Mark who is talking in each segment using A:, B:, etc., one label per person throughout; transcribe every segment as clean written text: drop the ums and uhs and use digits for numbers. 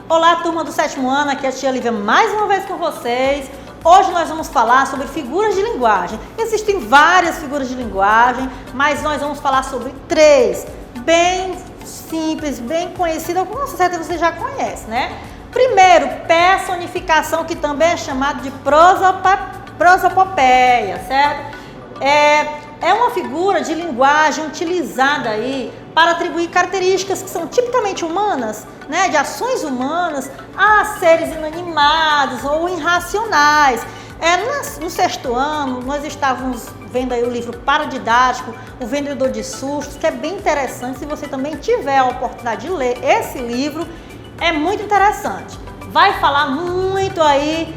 A: Olá, turma do 7º ano, aqui é a tia Lívia mais uma vez com vocês. Hoje nós vamos falar sobre figuras de linguagem. Existem várias figuras de linguagem, mas nós vamos falar sobre 3, bem simples, bem conhecidas, com certeza você já conhece, né? Primeiro, personificação, que também é chamado de prosopopeia, certo? É uma figura de linguagem utilizada aí para atribuir características que são tipicamente humanas, né, de ações humanas a seres inanimados ou irracionais. No 6º ano, nós estávamos vendo aí o livro paradidático, O Vendedor de Sustos, que é bem interessante. Se você também tiver a oportunidade de ler esse livro, é muito interessante. Vai falar muito aí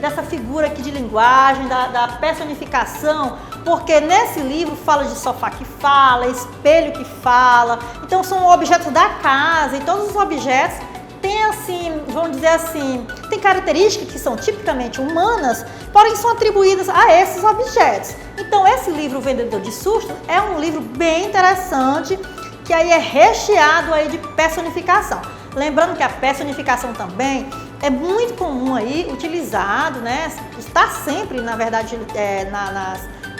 A: dessa figura aqui de linguagem, da personificação, porque nesse livro fala de sofá que fala, espelho que fala. Então são objetos da casa, e todos os objetos têm assim, vamos dizer assim, tem características que são tipicamente humanas, porém são atribuídas a esses objetos. Então esse livro, O Vendedor de Sustos, é um livro bem interessante, que aí é recheado aí de personificação. Lembrando que a personificação também é muito comum aí, utilizado, né? Está sempre, na verdade,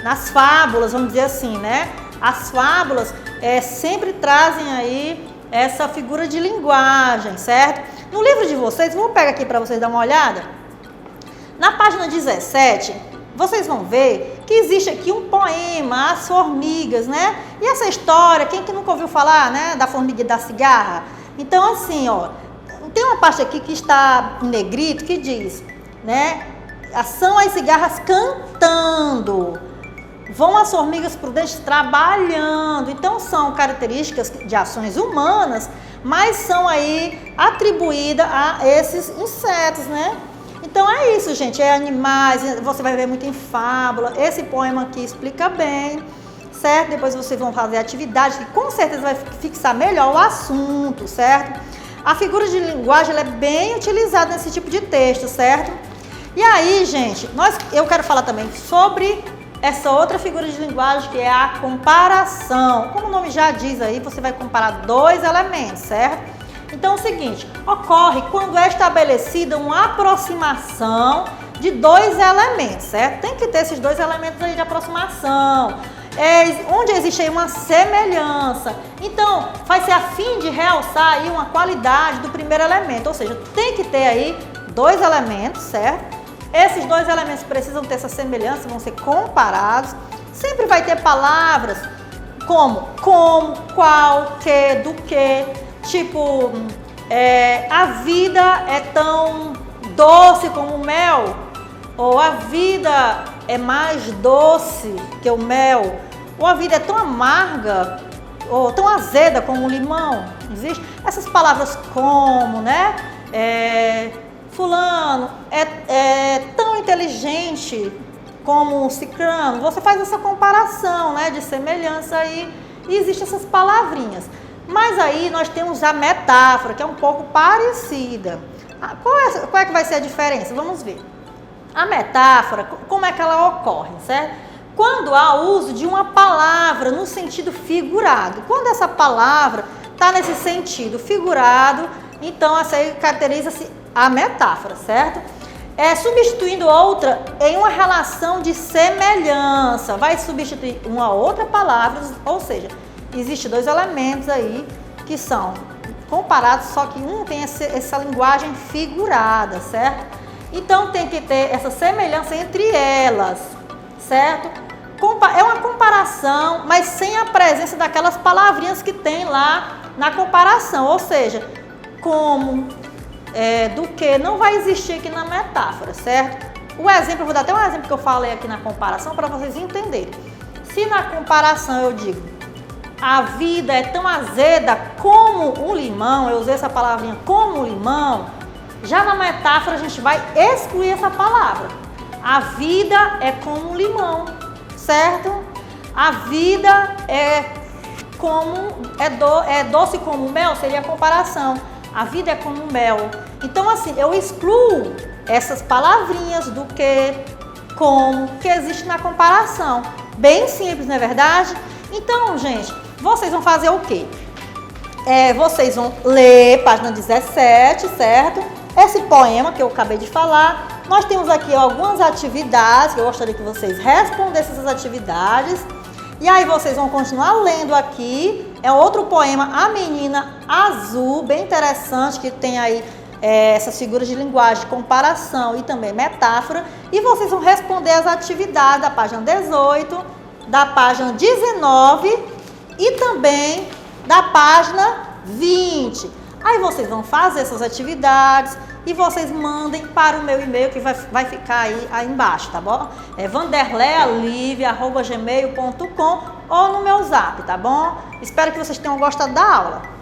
A: nas fábulas, vamos dizer assim, né? As fábulas sempre trazem aí essa figura de linguagem, certo? No livro de vocês, vou pegar aqui para vocês dar uma olhada. Na página 17, vocês vão ver que existe aqui um poema, As Formigas, né? E essa história, quem que nunca ouviu falar, né? Da formiga e da cigarra? Então, assim, ó, tem uma parte aqui que está em negrito que diz, né? São as cigarras cantando, vão as formigas prudentes trabalhando. Então, são características de ações humanas, mas são aí atribuídas a esses insetos, né? Então, é isso, gente, é animais, você vai ver muito em fábula. Esse poema aqui explica bem, certo? Depois vocês vão fazer atividade que com certeza vai fixar melhor o assunto, certo? A figura de linguagem ela é bem utilizada nesse tipo de texto, certo? E aí, gente, eu quero falar também sobre essa outra figura de linguagem, que é a comparação. Como o nome já diz aí, você vai comparar dois elementos, certo? Então é o seguinte, ocorre quando é estabelecida uma aproximação de dois elementos, certo? Tem que ter esses dois elementos aí de aproximação. Onde existe aí uma semelhança. Então, vai ser a fim de realçar aí uma qualidade do primeiro elemento, ou seja, tem que ter aí dois elementos, certo? Esses dois elementos precisam ter essa semelhança, vão ser comparados. Sempre vai ter palavras como, qual, que, do que, tipo, a vida é tão doce como o mel, ou a vida é mais doce que o mel, ou a vida é tão amarga ou tão azeda como o limão. Existe essas palavras como, né? Fulano é tão inteligente como um cicrano. Você faz essa comparação, né, de semelhança aí, e existem essas palavrinhas. Mas aí nós temos a metáfora, que é um pouco parecida. Qual é que vai ser a diferença? Vamos ver. A metáfora, como é que ela ocorre, certo? Quando há uso de uma palavra no sentido figurado. Quando essa palavra está nesse sentido figurado, então essa aí caracteriza-se a metáfora, certo? Substituindo outra em uma relação de semelhança. Vai substituir uma outra palavra, ou seja, existem dois elementos aí que são comparados, só que um tem essa linguagem figurada, certo? Então tem que ter essa semelhança entre elas, certo? É uma comparação, mas sem a presença daquelas palavrinhas que tem lá na comparação, ou seja, como, do que, não vai existir aqui na metáfora, certo? O exemplo, eu vou dar até um exemplo que eu falei aqui na comparação para vocês entenderem. Se na comparação eu digo, a vida é tão azeda como um limão, eu usei essa palavrinha como um limão, já na metáfora a gente vai excluir essa palavra. A vida é como um limão, certo? A vida é doce como mel, seria a comparação. A vida é como mel. Então, assim, eu excluo essas palavrinhas do que, como, que existe na comparação. Bem simples, não é verdade? Então, gente, vocês vão fazer o quê? vocês vão ler página 17, certo? Esse poema que eu acabei de falar. Nós temos aqui algumas atividades, que eu gostaria que vocês respondessem essas atividades. E aí vocês vão continuar lendo aqui. É outro poema, A Menina Azul, bem interessante, que tem aí essas figuras de linguagem, comparação e também metáfora. E vocês vão responder as atividades da página 18, da página 19 e também da página 20. Aí vocês vão fazer essas atividades e vocês mandem para o meu e-mail que vai ficar aí embaixo, tá bom? É vanderlealivia@gmail.com ou no meu zap, tá bom? Espero que vocês tenham gostado da aula.